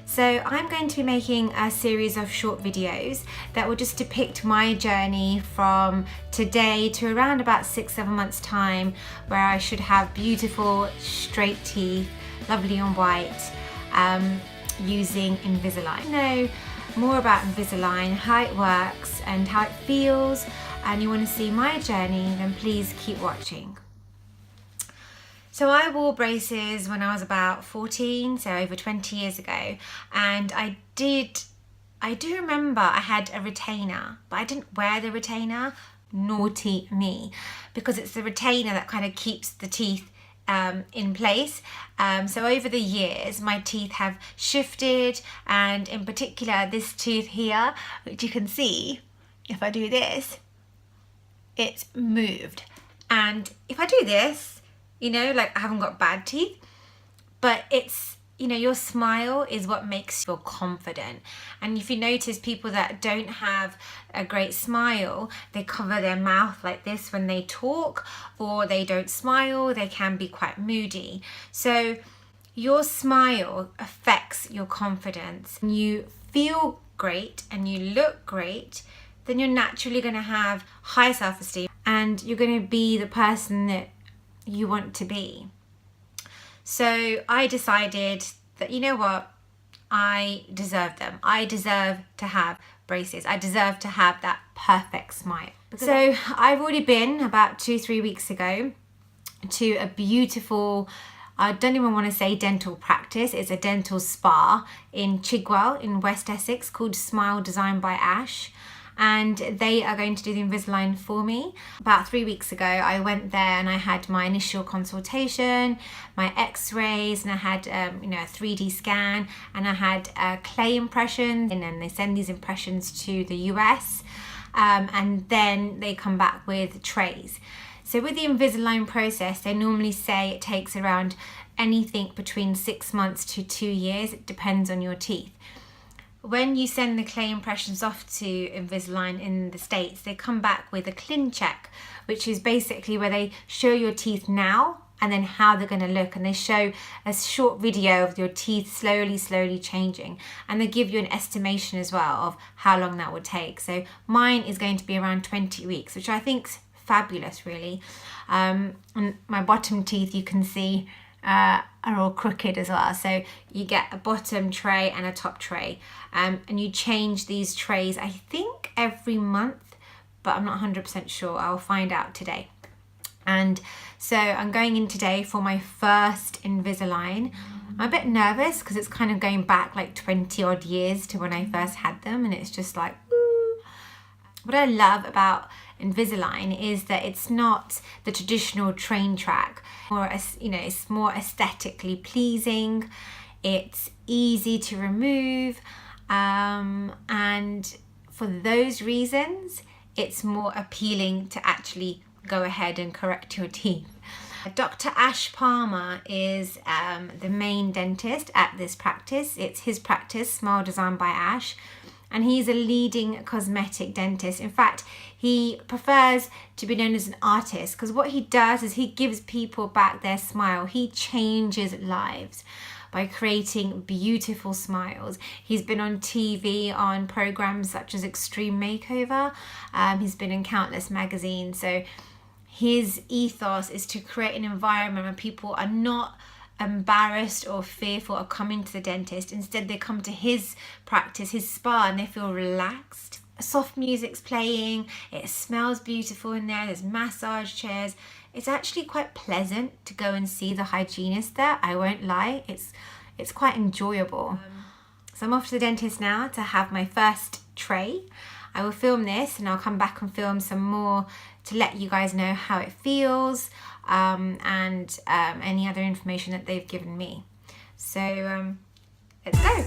So I'm going to be making a series of short videos that will just depict my journey from today to around about 6-7 months time, where I should have beautiful straight teeth, lovely and white, using Invisalign. Know more about Invisalign, how it works and how it feels, and you want to see my journey, then please keep watching. So I wore braces when I was about 14, so over 20 years ago, and I do remember I had a retainer, but I didn't wear the retainer. Naughty me, because it's the retainer that kind of keeps the teeth in place. So over the years my teeth have shifted, and in particular this tooth here, which you can see if I do this, it's moved. And if I do this, you know, like I haven't got bad teeth, but it's, you know, your smile is what makes you feel confident. And if you notice people that don't have a great smile, they cover their mouth like this when they talk, or they don't smile, they can be quite moody. So your smile affects your confidence. When you feel great and you look great, then you're naturally going to have high self-esteem and you're going to be the person that you want to be. So I decided that, you know what, I deserve them. I deserve to have braces. I deserve to have that perfect smile. So I've already been about 2-3 weeks ago to a beautiful, I don't even want to say dental practice, it's a dental spa in Chigwell in West Essex called Smile Design by Ash. And they are going to do the Invisalign for me. About 3 weeks ago, I went there and I had my initial consultation, my x-rays, and I had a 3D scan, and I had clay impressions, and then they send these impressions to the US, and then they come back with trays. So with the Invisalign process, they normally say it takes around anything between 6 months to 2 years. It depends on your teeth. When you send the clay impressions off to Invisalign in the States, they come back with a clean check, which is basically where they show your teeth now and then how they're going to look, and they show a short video of your teeth slowly changing, and they give you an estimation as well of how long that would take. So mine is going to be around 20 weeks, which I think's fabulous, really. And my bottom teeth, you can see, are all crooked as well. So you get a bottom tray and a top tray, and you change these trays, I think every month, but I'm not 100% sure. I'll find out today. And so I'm going in today for my first Invisalign. I'm a bit nervous because it's kind of going back like 20 odd years to when I first had them, and it's just like, ooh. What I love about Invisalign is that it's not the traditional train track, or it's more aesthetically pleasing, it's easy to remove, and for those reasons it's more appealing to actually go ahead and correct your teeth. Dr. Ash Palmer is the main dentist at this practice. It's his practice, Smile Design by Ash, and he's a leading cosmetic dentist. In fact, he prefers to be known as an artist, because what he does is he gives people back their smile. He changes lives by creating beautiful smiles. He's been on TV on programs such as Extreme Makeover. He's been in countless magazines. So his ethos is to create an environment where people are not embarrassed or fearful of coming to the dentist. Instead, they come to his practice, his spa, and they feel relaxed. Soft music's playing, it smells beautiful in there, there's massage chairs. It's actually quite pleasant to go and see the hygienist there, I won't lie. It's quite enjoyable. So I'm off to the dentist now to have my first tray. I will film this and I'll come back and film some more to let you guys know how it feels, and any other information that they've given me. So let's go.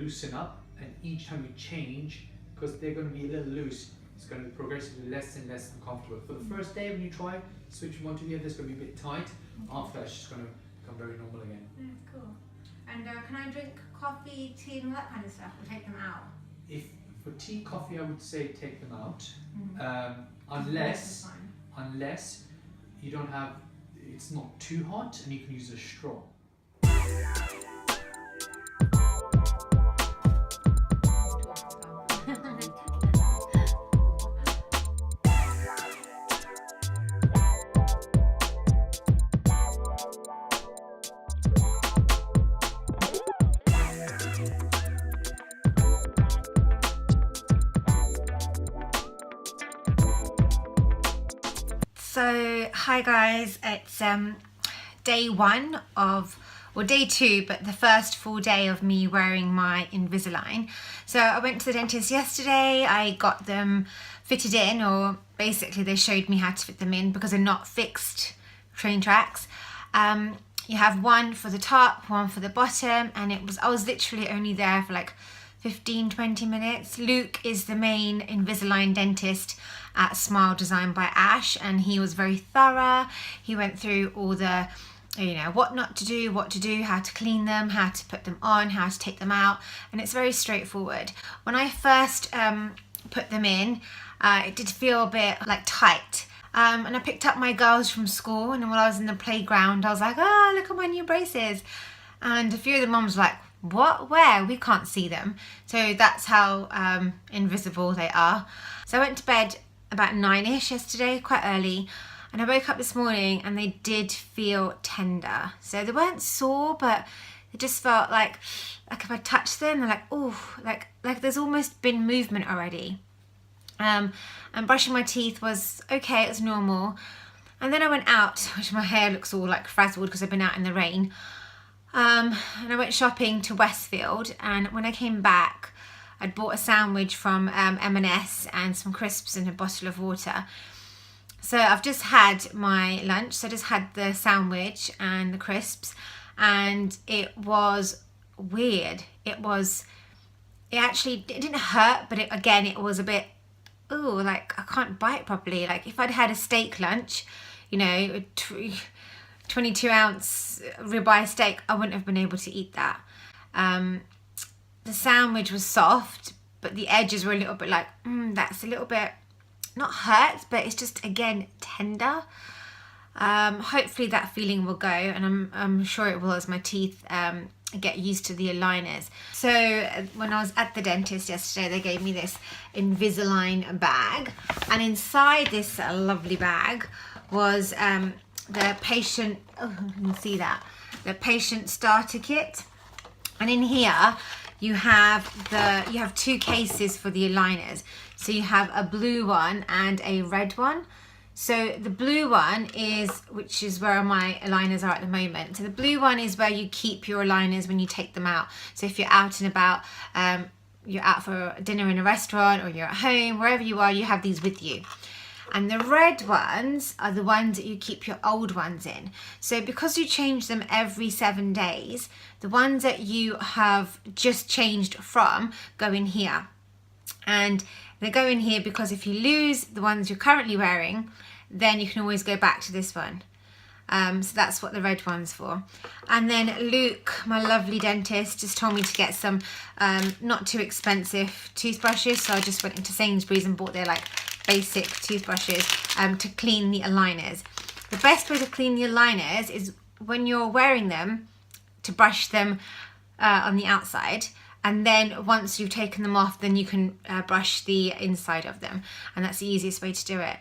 loosen up, and each time you change, because they're going to be a little loose, it's going to be progressively less and less uncomfortable. For the first day when you try, switch from one to the other, it's going to be a bit tight. After that, it's just going to become very normal again. Cool. And can I drink coffee, tea, and all that kind of stuff, or take them out? If for tea, coffee, I would say take them out, unless you don't have, it's not too hot, and you can use a straw. So, hi guys, it's day 1 of, or day 2, but the first full day of me wearing my Invisalign. So I went to the dentist yesterday, I got them fitted in, or basically they showed me how to fit them in because they're not fixed train tracks. You have one for the top, one for the bottom, and I was literally only there for like 15-20 minutes. Luke is the main Invisalign dentist at Smile Design by Ash, and he was very thorough. He went through all the, what not to do, what to do, how to clean them, how to put them on, how to take them out, and it's very straightforward. When I first put them in, it did feel a bit like tight. And I picked up my girls from school, and when I was in the playground, I was like, oh, look at my new braces. And a few of the mums were like, what? Where? We can't see them. So that's how invisible they are. So I went to bed about 9ish yesterday, quite early, and I woke up this morning and they did feel tender. So they weren't sore, but they just felt like if I touched them, they're like, oh, like there's almost been movement already. And brushing my teeth was okay, it was normal. And then I went out, which my hair looks all like frazzled because I've been out in the rain. And I went shopping to Westfield, and when I came back, I'd bought a sandwich from M&S and some crisps and a bottle of water. So I've just had my lunch, so I just had the sandwich and the crisps, and it was weird. It didn't hurt, but it was a bit, ooh, like I can't bite properly. Like if I'd had a steak lunch, 22-ounce ribeye steak, I wouldn't have been able to eat that. The sandwich was soft, but the edges were a little bit like, that's a little bit, not hurt, but it's just, again, tender. Hopefully that feeling will go, and I'm sure it will as my teeth get used to the aligners. So when I was at the dentist yesterday, they gave me this Invisalign bag, and inside this lovely bag was the patient, you can see that, the patient starter kit. And in here you have 2 cases for the aligners. So you have a blue one and a red one. So the blue one which is where my aligners are at the moment. So the blue one is where you keep your aligners when you take them out. So if you're out and about, you're out for dinner in a restaurant, or you're at home, wherever you are, you have these with you. And the red ones are the ones that you keep your old ones in. So because you change them every 7 days, the ones that you have just changed from go in here. And they go in here because if you lose the ones you're currently wearing, then you can always go back to this one. So that's what the red one's for. And then Luke, my lovely dentist, just told me to get some not too expensive toothbrushes. So I just went into Sainsbury's and bought their basic toothbrushes to clean the aligners. The best way to clean the aligners is when you're wearing them, to brush them on the outside, and then once you've taken them off, then you can brush the inside of them, and that's the easiest way to do it.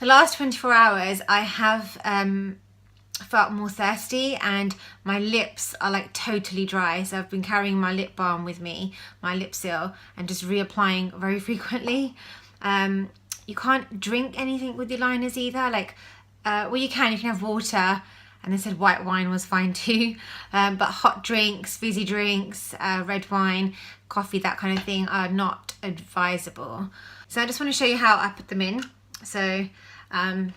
The last 24 hours I have felt more thirsty, and my lips are totally dry, so I've been carrying my lip balm with me, my lip seal, and just reapplying very frequently. You can't drink anything with the aligners either. Well, you can have water, and they said white wine was fine too. But hot drinks, fizzy drinks, red wine, coffee, that kind of thing are not advisable. So I just want to show you how I put them in. So, and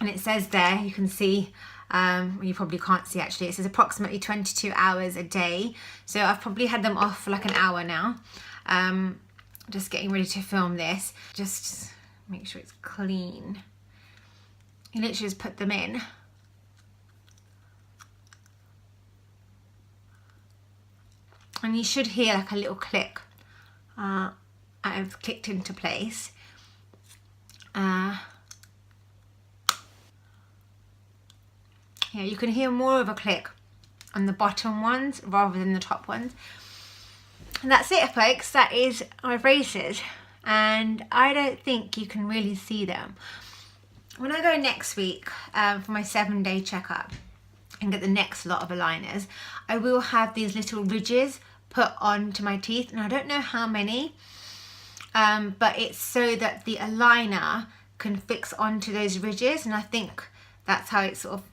it says there, you can see You probably can't see actually. It says approximately 22 hours a day. So I've probably had them off for like an hour now. Just getting ready to film this. Just make sure it's clean. You literally just put them in. And you should hear like a little click. I've clicked into place. Yeah, you can hear more of a click on the bottom ones rather than the top ones. And that's it, folks. That is my braces. And I don't think you can really see them. When I go next week for my 7-day checkup and get the next lot of aligners, I will have these little ridges put onto my teeth. And I don't know how many, but it's so that the aligner can fix onto those ridges. And I think that's how it sort of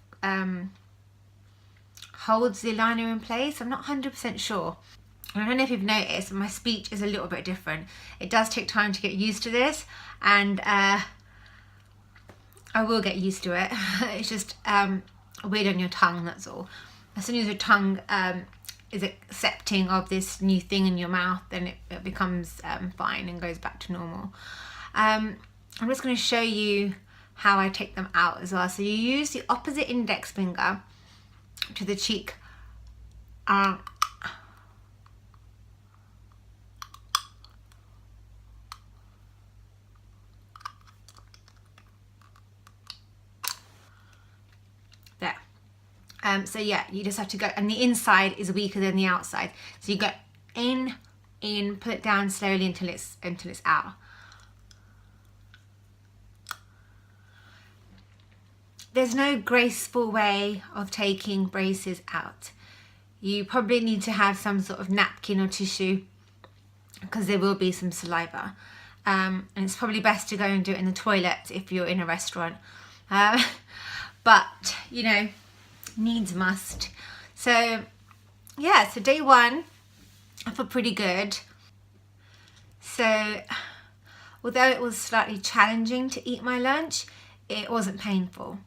holds the aligner in place. I'm not 100% sure. And I don't know if you've noticed, but my speech is a little bit different. It does take time to get used to this, and I will get used to it. It's just weird on your tongue, that's all. As soon as your tongue is accepting of this new thing in your mouth, then it becomes fine and goes back to normal. I'm just going to show you how I take them out as well. So you use the opposite index finger to the cheek. There. So yeah, you just have to go, and the inside is weaker than the outside. So you go in, pull it down slowly until it's out. There's no graceful way of taking braces out. You probably need to have some sort of napkin or tissue because there will be some saliva. And it's probably best to go and do it in the toilet if you're in a restaurant. But, you know, needs must. So, yeah, so day 1, I feel pretty good. So, although it was slightly challenging to eat my lunch, it wasn't painful.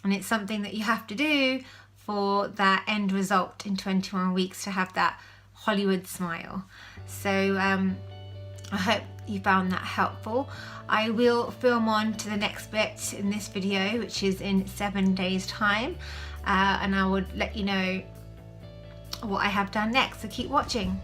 And it's something that you have to do for that end result in 21 weeks to have that Hollywood smile. So I hope you found that helpful. I will film on to the next bit in this video, which is in 7 days time. And I would let you know what I have done next, so keep watching.